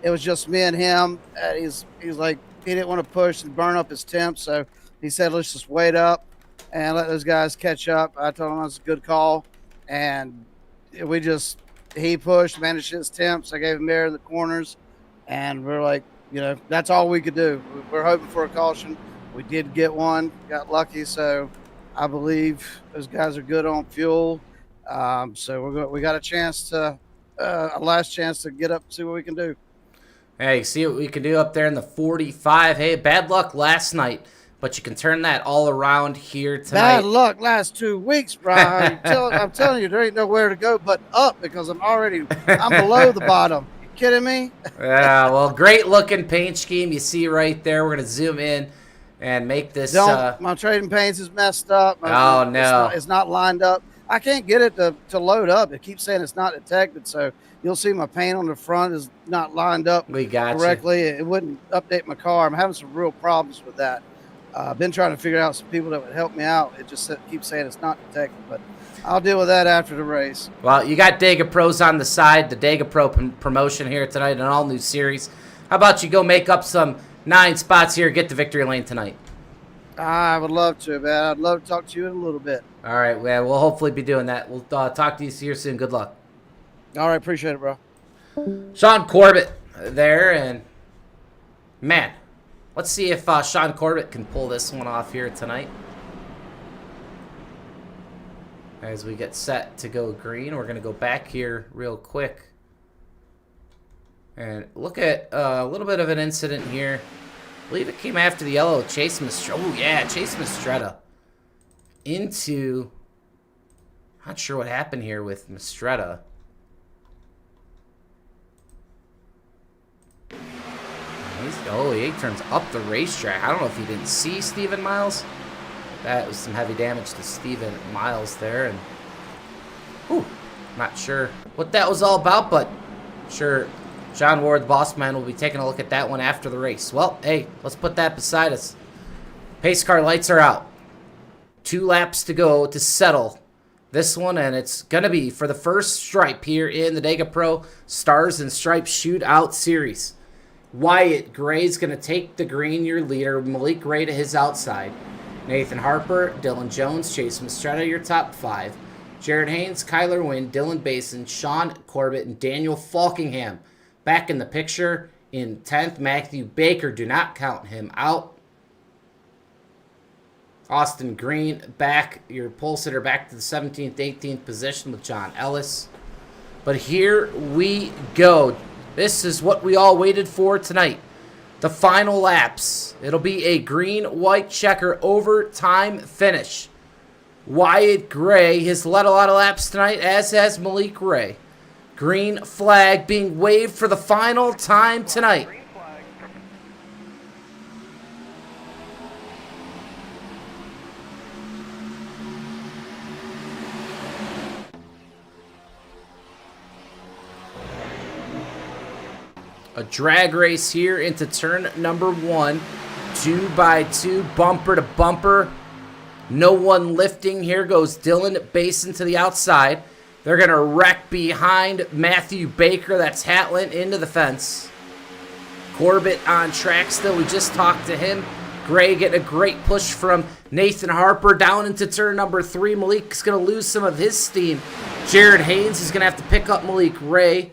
It was just me and him. He's like, he didn't want to push and burn up his temp, so he said, let's just wait up and let those guys catch up. I told him that's a good call, and he pushed, managed his temps. I gave him air in the corners, and we're like, that's all we could do. We're hoping for a caution. We did get one, got lucky, so I believe those guys are good on fuel. So we got a last chance to get up and see what we can do. Hey, see what we can do up there in the 45. Hey, bad luck last night but you can turn that all around here tonight. Bad luck last 2 weeks, Brian. I'm telling you, there ain't nowhere to go but up because I'm below the bottom. You kidding me? Yeah, well, great looking paint scheme you see right there. We're going to zoom in and make this. My trading paints is messed up. No. It's not lined up. I can't get it to load up. It keeps saying it's not detected, so you'll see my paint on the front is not lined up correctly. It wouldn't update my car. I'm having some real problems with that. I've been trying to figure out some people that would help me out. It just keeps saying it's not detected, but I'll deal with that after the race. Well, you got Dega Pros on the side, the Dega Pro promotion here tonight, an all-new series. How about you go make up some 9 spots here, get to victory lane tonight? I would love to, man. I'd love to talk to you in a little bit. All right, well, we'll hopefully be doing that. We'll talk to you here soon. Good luck. All right, appreciate it, bro. Sean Corbett there, and man, let's see if Sean Corbett can pull this one off here tonight. As we get set to go green, we're going to go back here real quick. And look at a little bit of an incident here. I believe it came after the yellow. Chase Mastretta. Oh, yeah, Chase Mastretta. Into... Not sure what happened here with Mastretta. He turns up the racetrack. I don't know if he didn't see Stephen Miles. That was some heavy damage to Stephen Miles there. And whew, not sure what that was all about, but sure John Ward, the boss man, will be taking a look at that one after the race. Well, hey, let's put that beside us. Pace car lights are out. 2 laps to go to settle this one, and it's going to be for the first stripe here in the Dega Pro Stars and Stripes Shootout Series. Wyatt Gray's going to take the green, your leader. Malik Gray to his outside. Nathan Harper, Dylan Jones, Chase Mastretta, your top 5. Jared Haynes, Kyler Wynn, Dylan Basin, Sean Corbett, and Daniel Falkingham. Back in the picture in 10th, Matthew Baker. Do not count him out. Austin Green back, your pole sitter, back to the 17th, 18th position with John Ellis. But here we go. This is what we all waited for tonight. The final laps. It'll be a green-white checker overtime finish. Wyatt Gray has led a lot of laps tonight, as has Malik Ray. Green flag being waved for the final time tonight. A drag race here into turn number 1. 2 by 2, bumper to bumper. No one lifting. Here goes Dylan Basin to the outside. They're going to wreck behind Matthew Baker. That's Hatlin into the fence. Corbett on track still. We just talked to him. Gray getting a great push from Nathan Harper down into turn number 3. Malik's going to lose some of his steam. Jared Haynes is going to have to pick up Malik Ray.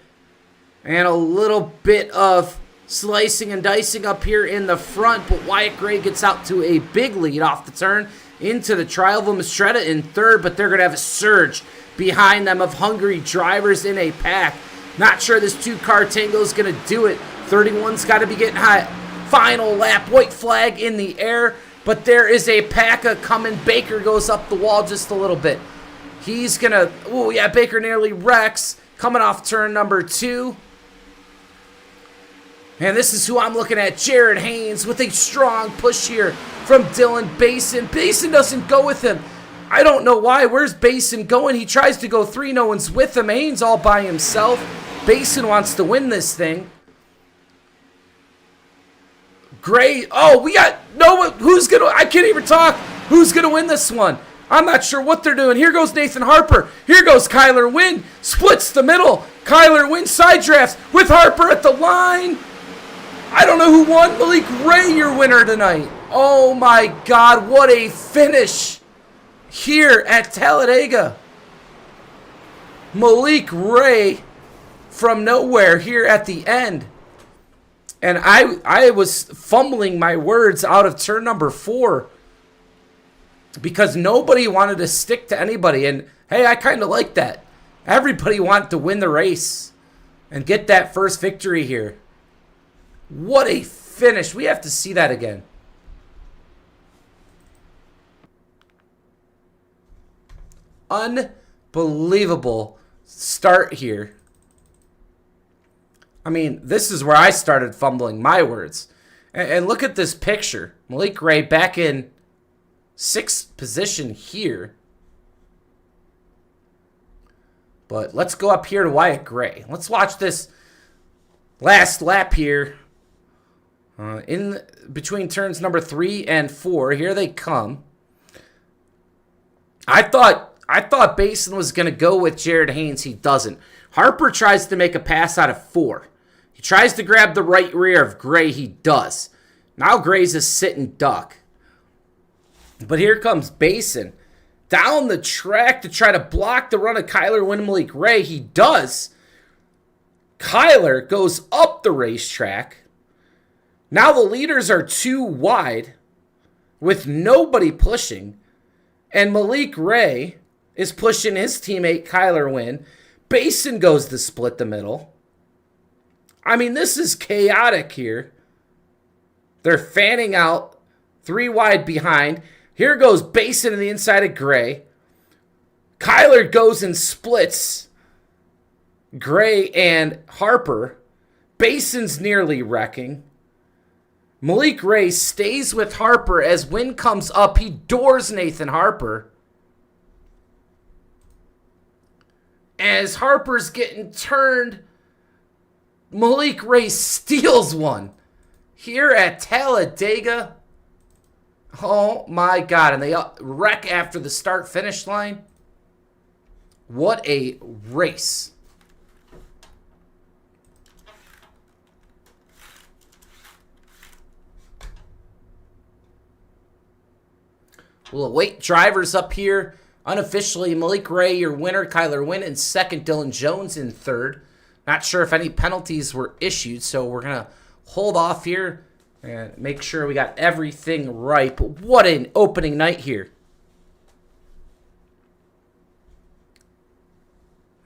And a little bit of slicing and dicing up here in the front, but Wyatt Gray gets out to a big lead off the turn into the trial. Mastretta in 3rd, but they're going to have a surge behind them of hungry drivers in a pack. Not sure this 2-car tango is going to do it. 31's got to be getting hot. Final lap, white flag in the air, but there is a pack coming. Baker goes up the wall just a little bit. He's going to, oh yeah, Baker nearly wrecks. Coming off turn number 2. And this is who I'm looking at, Jared Haynes, with a strong push here from Dylan Basin. Basin doesn't go with him. I don't know why. Where's Basin going? He tries to go 3. No one's with him. Haynes all by himself. Basin wants to win this thing. Great. Oh, we got no one. Who's going to, I can't even talk. Who's going to win this one? I'm not sure what they're doing. Here goes Nathan Harper. Here goes Kyler Wynn. Splits the middle. Kyler Wynn side drafts with Harper at the line. I don't know who won. Malik Ray, your winner tonight. Oh my God, what a finish here at Talladega. Malik Ray from nowhere here at the end. And I was fumbling my words out of turn number 4 because nobody wanted to stick to anybody. And hey, I kind of like that. Everybody wanted to win the race and get that first victory here. What a finish. We have to see that again. unbelievable start here. I mean, this is where I started fumbling my words. And look at this picture. Malik Ray back in 6th position here. But let's go up here to Wyatt Gray. Let's watch this last lap here. In between turns number 3 and 4. Here they come. I thought Basin was going to go with Jared Haynes. He doesn't. Harper tries to make a pass out of 4. He tries to grab the right rear of Gray. He does. Now Gray's a sitting duck. But here comes Basin down the track to try to block the run of Kyler Wynn and Malik Ray. He does. Kyler goes up the racetrack. Now the leaders are too wide with nobody pushing. And Malik Ray is pushing his teammate Kyler Wynn. Basin goes to split the middle. I mean, this is chaotic here. They're fanning out 3 wide behind. Here goes Basin to the inside of Gray. Kyler goes and splits Gray and Harper. Basin's nearly wrecking. Malik Ray stays with Harper as Wynn comes up. He doors Nathan Harper. As Harper's getting turned, Malik Ray steals one here at Talladega. Oh my God. And they wreck after the start-finish line. What a race. We'll await drivers up here. Unofficially, Malik Ray, your winner. Kyler Wynn in 2nd. Dylan Jones in 3rd. Not sure if any penalties were issued, so we're going to hold off here and make sure we got everything right. But what an opening night here.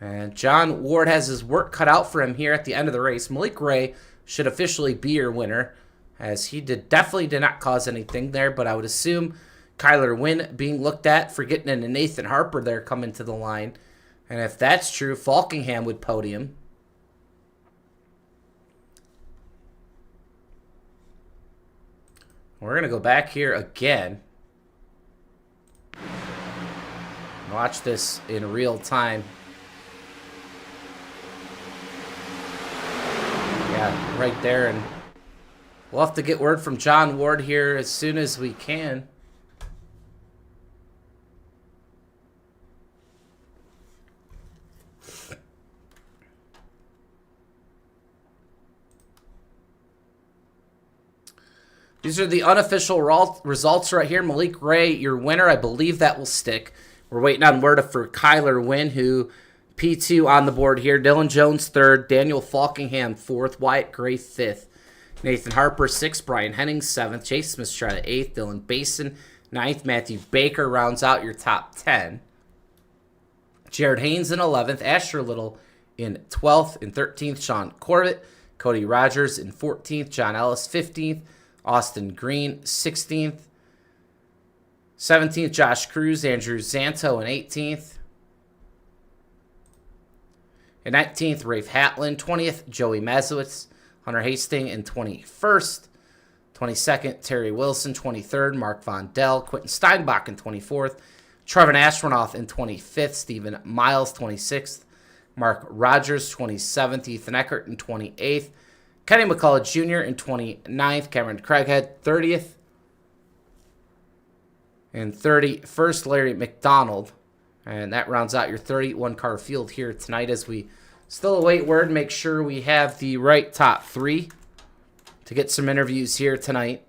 And John Ward has his work cut out for him here at the end of the race. Malik Ray should officially be your winner, as he definitely did not cause anything there, but I would assume Kyler Wynn being looked at for getting into Nathan Harper there coming to the line. And if that's true, Falkingham would podium. We're going to go back here again. Watch this in real time. Yeah, right there. And we'll have to get word from John Ward here as soon as we can. These are the unofficial results right here. Malik Ray, your winner. I believe that will stick. We're waiting on word for Kyler Wynn, who P2 on the board here. Dylan Jones 3rd. Daniel Falkingham 4th. Wyatt Gray 5th. Nathan Harper 6th. Brian Henning 7th. Chase Smith-Strata 8th. Dylan Basin 9th. Matthew Baker rounds out your top 10. Jared Haynes in 11th. Asher Little in 12th. In 13th, Sean Corbett. Cody Rogers in 14th. John Ellis 15th. Austin Green, 16th. 17th, Josh Cruz. Andrew Zanto in 18th. In 19th, Rafe Hatlin. 20th, Joey Mazowitz. Hunter Hastings in 21st. 22nd, Terry Wilson. 23rd, Mark Von Dell. Quentin Steinbach in 24th. Trevor Ashronoff in 25th. Stephen Miles, 26th. Mark Rogers, 27th. Ethan Eckert in 28th. Kenny McCullough Jr. in 29th. Cameron Craighead, 30th. And 31st, Larry McDonald. And that rounds out your 31-car field here tonight as we still await word. Make sure we have the right top 3 to get some interviews here tonight.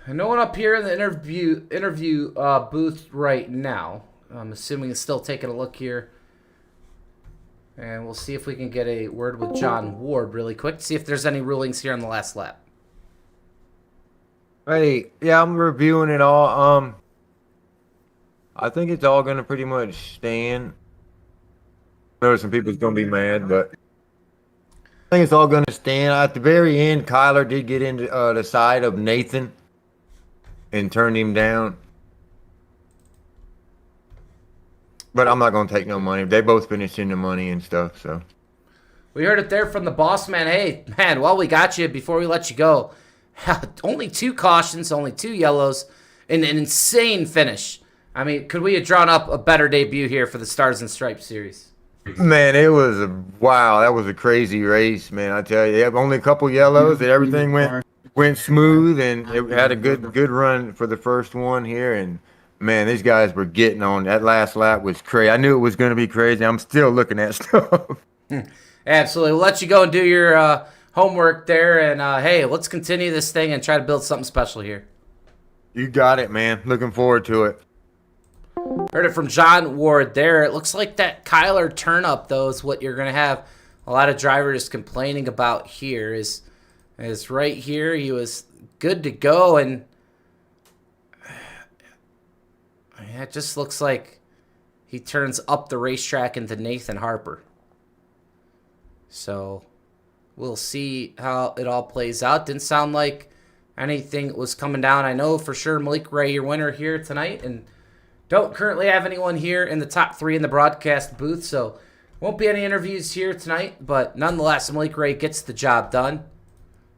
No one up here in the interview booth right now. I'm assuming it's still taking a look here. And we'll see if we can get a word with John Ward really quick. See if there's any rulings here on the last lap. Hey, yeah, I'm reviewing it all. I think it's all gonna pretty much stand. I know some people's gonna be mad, but I think it's all gonna stand. At the very end, Kyler did get into the side of Nathan and turned him down. But I'm not gonna take no money. They both finished in the money and stuff, so. We heard it there from the boss man. Hey, man, while we got you, before we let you go, only 2 cautions, only 2 yellows, and an insane finish. I mean, could we have drawn up a better debut here for the Stars and Stripes series? Man, it was wow. That was a crazy race, man. I tell you, they have only a couple yellows, and everything went smooth, and it had a good run for the first one here. And man, these guys were getting on. That last lap was crazy. I knew it was going to be crazy. I'm still looking at stuff. Absolutely. We'll let you go and do your homework there, and hey, let's continue this thing and try to build something special here. You got it, man. Looking forward to it. Heard it from John Ward there. It looks like that Kyler turn-up, though, is what you're going to have a lot of drivers complaining about here. Is right here. He was good to go, and it just looks like he turns up the racetrack into Nathan Harper. So we'll see how it all plays out. Didn't sound like anything was coming down. I know for sure Malik Ray, your winner here tonight, and don't currently have anyone here in the top 3 in the broadcast booth, so won't be any interviews here tonight, but nonetheless, Malik Ray gets the job done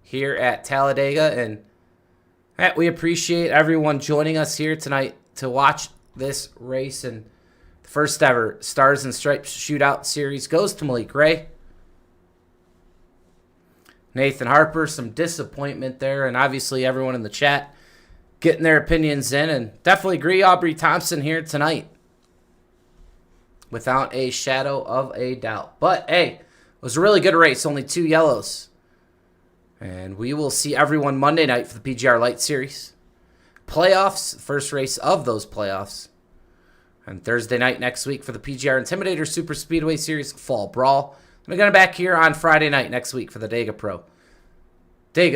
here at Talladega, and we appreciate everyone joining us here tonight to watch this race, and the first ever Stars and Stripes Shootout Series goes to Malik Ray. Nathan Harper, some disappointment there, and obviously everyone in the chat getting their opinions in, and definitely agree Aubrey Thompson here tonight without a shadow of a doubt. But hey, it was a really good race, only 2 yellows, and we will see everyone Monday night for the PGR Light Series playoffs, first race of those playoffs, and Thursday night next week for the PGR Intimidator Superspeedway Series Fall Brawl. We're going to back here on Friday night next week for the Dega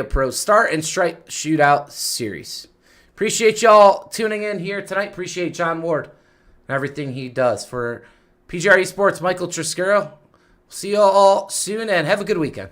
Pro Star and Stripe Shootout Series. Appreciate y'all tuning in here tonight. Appreciate John Ward and everything he does. For PGR Esports, Michael Triscaro. See y'all all soon, and have a good weekend.